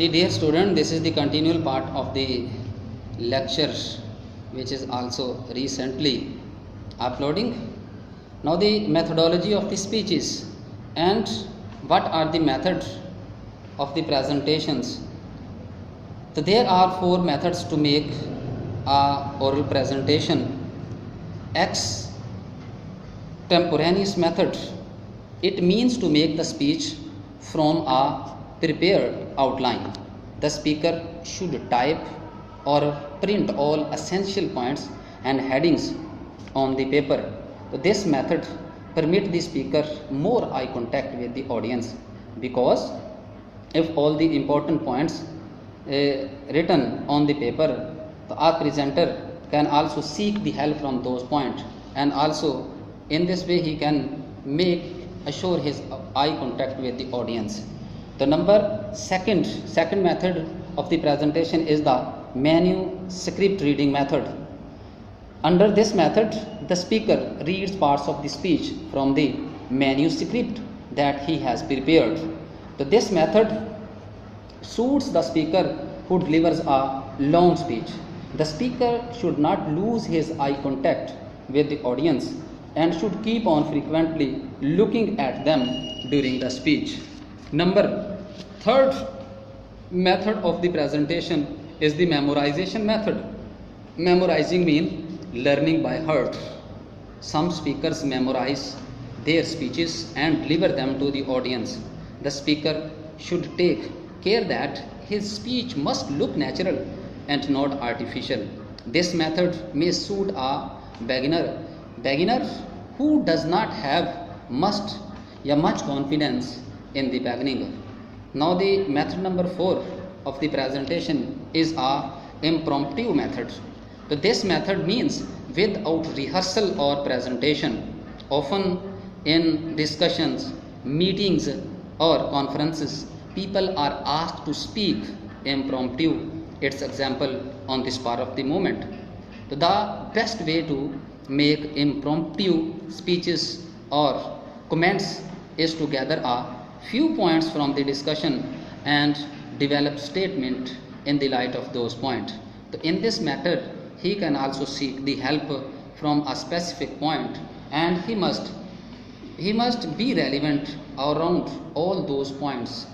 The dear student, this is the continual part of the lecture which is also recently uploading. Now the methodology of the speeches and what are the methods of the presentations. So there are four methods to make a oral presentation. Extemporaneous method. It means to make the speech from a prepared outline. The speaker should type or print all essential points and headings on the paper. So this method permits the speaker more eye contact with the audience, because if all the important points written on the paper, our presenter can also seek the help from those points, and also in this way he can assure his eye contact with the audience. The second method of the presentation is the manuscript reading method. Under this method, the speaker reads parts of the speech from the manuscript that he has prepared. So this method suits the speaker who delivers a long speech. The speaker should not lose his eye contact with the audience and should keep on frequently looking at them during the speech. Third method of the presentation is the memorization method. Memorizing means learning by heart. Some speakers memorize their speeches and deliver them to the audience. The speaker should take care that his speech must look natural and not artificial. This method may suit a beginner who does not have much confidence in the beginning. Now the method number 4 of the presentation is a impromptu method. So this method means without rehearsal or presentation. Often in discussions, meetings or conferences, people are asked to speak impromptu. Its example on the spur of the moment. So the best way to make impromptu speeches or comments is to gather a few points from the discussion and develop statement in the light of those points. So in this method, he can also seek the help from a specific point, and he must be relevant around all those points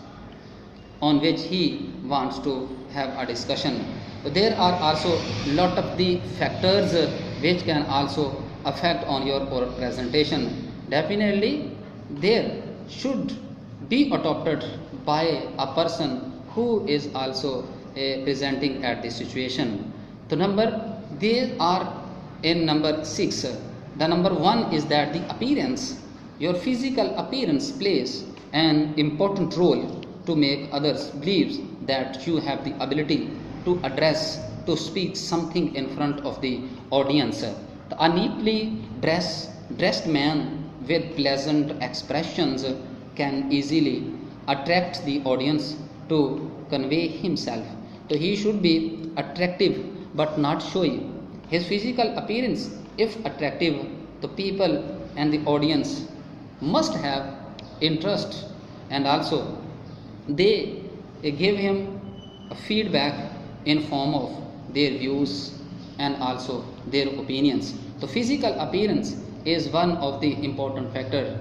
on which he wants to have a discussion. So there are also lot of the factors which can also affect on your oral presentation. Definitely there should be adopted by a person who is also presenting at the situation. There are in number 6. The number 1 is that the appearance, your physical appearance plays an important role to make others believe that you have the ability to speak something in front of the audience. A neatly dressed man with pleasant expressions can easily attract the audience to convey himself. So he should be attractive but not showy. His physical appearance, if attractive, the people and the audience must have interest, and also they give him a feedback in form of their views and also their opinions. The physical appearance is one of the important factor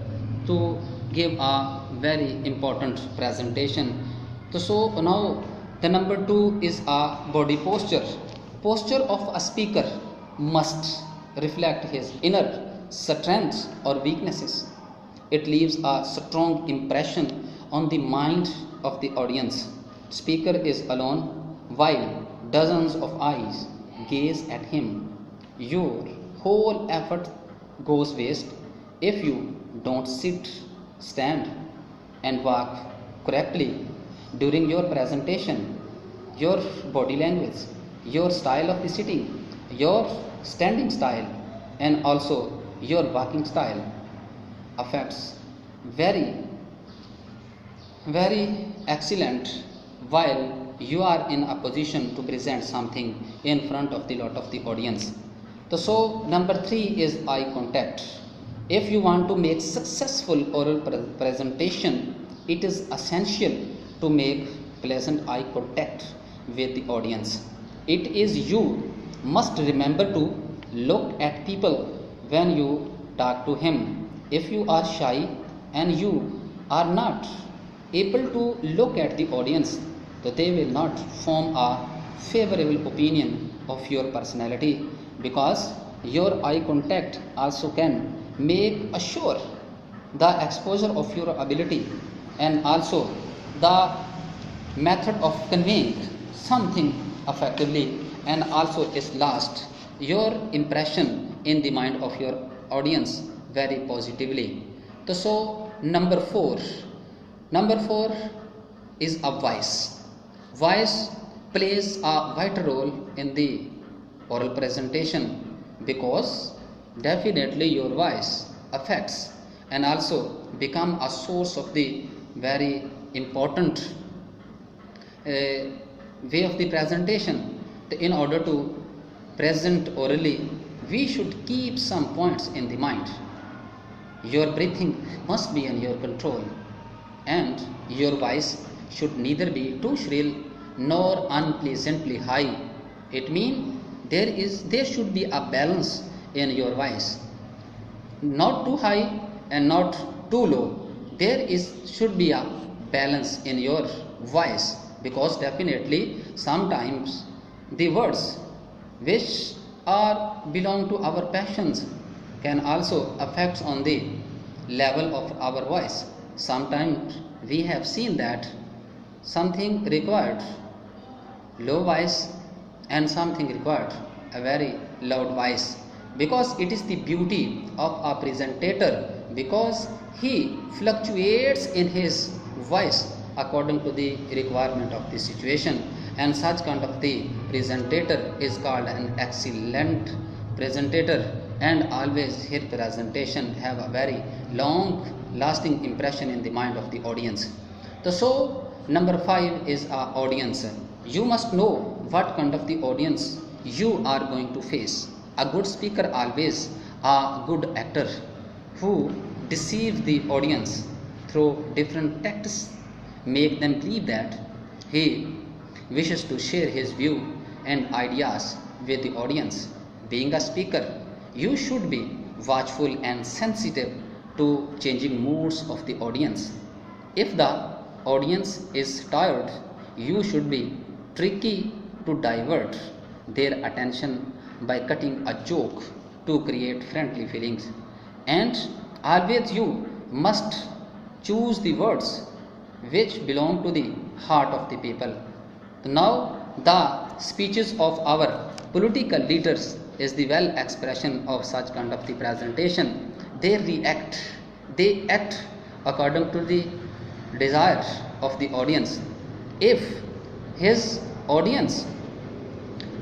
to give a very important presentation. So now the number 2 is a body posture. Posture of a speaker must reflect his inner strengths or weaknesses. It leaves a strong impression on the mind of the audience. Speaker is alone while dozens of eyes gaze at him. Your whole effort goes waste if you don't sit, stand and walk correctly during your presentation. Your body language, your style of the sitting, your standing style and also your walking style affects very excellent while you are in a position to present something in front of the lot of the audience. So number 3 is eye contact. If you want to make successful oral presentation, it is essential to make pleasant eye contact with the audience. It is you must remember to look at people when you talk to him. If you are shy and you are not able to look at the audience, so they will not form a favorable opinion of your personality, because your eye contact also can make assure the exposure of your ability, and also the method of conveying something effectively, and also is last your impression in the mind of your audience very positively. So number 4 is a voice. Voice plays a vital role in the oral presentation, because definitely your voice affects and also become a source of the very important way of the presentation. In order to present orally, we should keep some points in the mind. Your breathing must be in your control, and your voice should neither be too shrill nor unpleasantly high. It means there should be a balance in your voice, not too high and not too low. Should be a balance in your voice, because definitely sometimes the words which are belong to our passions can also affect on the level of our voice. Sometimes we have seen that something required low voice and something required a very loud voice, because it is the beauty of a presenter, because he fluctuates in his voice according to the requirement of the situation, and such kind of the presenter is called an excellent presenter, and always his presentation have a very long lasting impression in the mind of the audience. So number 5 is our audience. You must know what kind of the audience you are going to face. A good speaker always a good actor who deceives the audience through different tactics, make them believe that he wishes to share his view and ideas with the audience. Being a speaker, you should be watchful and sensitive to changing moods of the audience. If the audience is tired, you should be tricky to divert their attention by cutting a joke to create friendly feelings. And always you must choose the words which belong to the heart of the people. Now the speeches of our political leaders is the well expression of such kind of the presentation. They act according to the desire of the audience. If his audience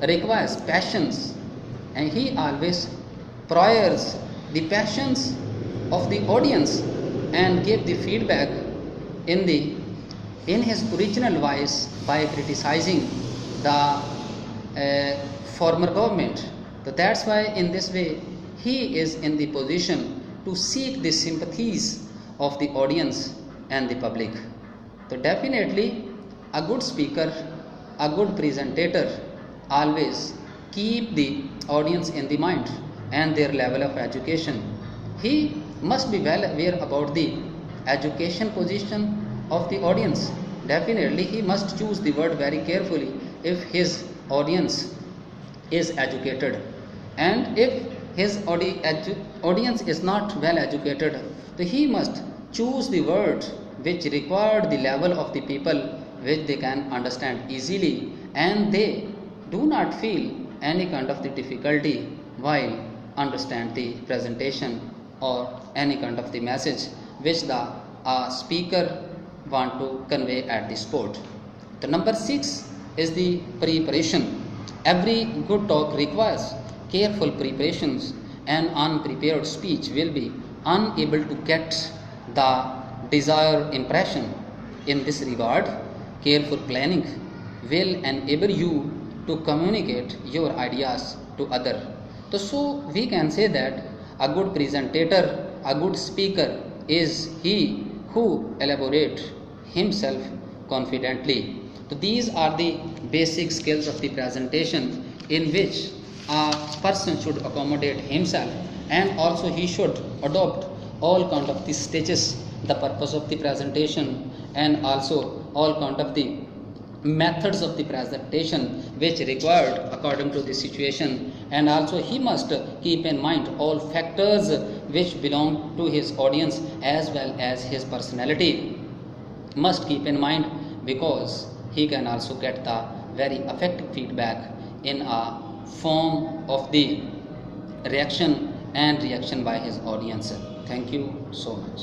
requires passions, and he always priors the passions of the audience and give the feedback in his original voice by criticizing the former government. So that's why in this way he is in the position to seek the sympathies of the audience and the public. So definitely a good speaker, a good presenter always keep the audience in the mind and their level of education. He must be well aware about the education position of the audience. Definitely he must choose the word very carefully if his audience is educated, and if his audience is not well educated, so he must choose the word which require the level of the people which they can understand easily, and they do not feel any kind of the difficulty while understand the presentation or any kind of the message which the speaker want to convey at the spot. The number 6 is the preparation. Every good talk requires careful preparations. An unprepared speech will be unable to get the desired impression. In this regard, careful planning will enable you to communicate your ideas to others. So we can say that a good presenter, a good speaker is he who elaborates himself confidently. So these are the basic skills of the presentation in which a person should accommodate himself, and also he should adopt all kind of the stages, the purpose of the presentation, and also all kind of the methods of the presentation which required according to the situation, and also he must keep in mind all factors which belong to his audience as well as his personality must keep in mind, because he can also get the very effective feedback in a form of the reaction and reaction by his audience. Thank you so much.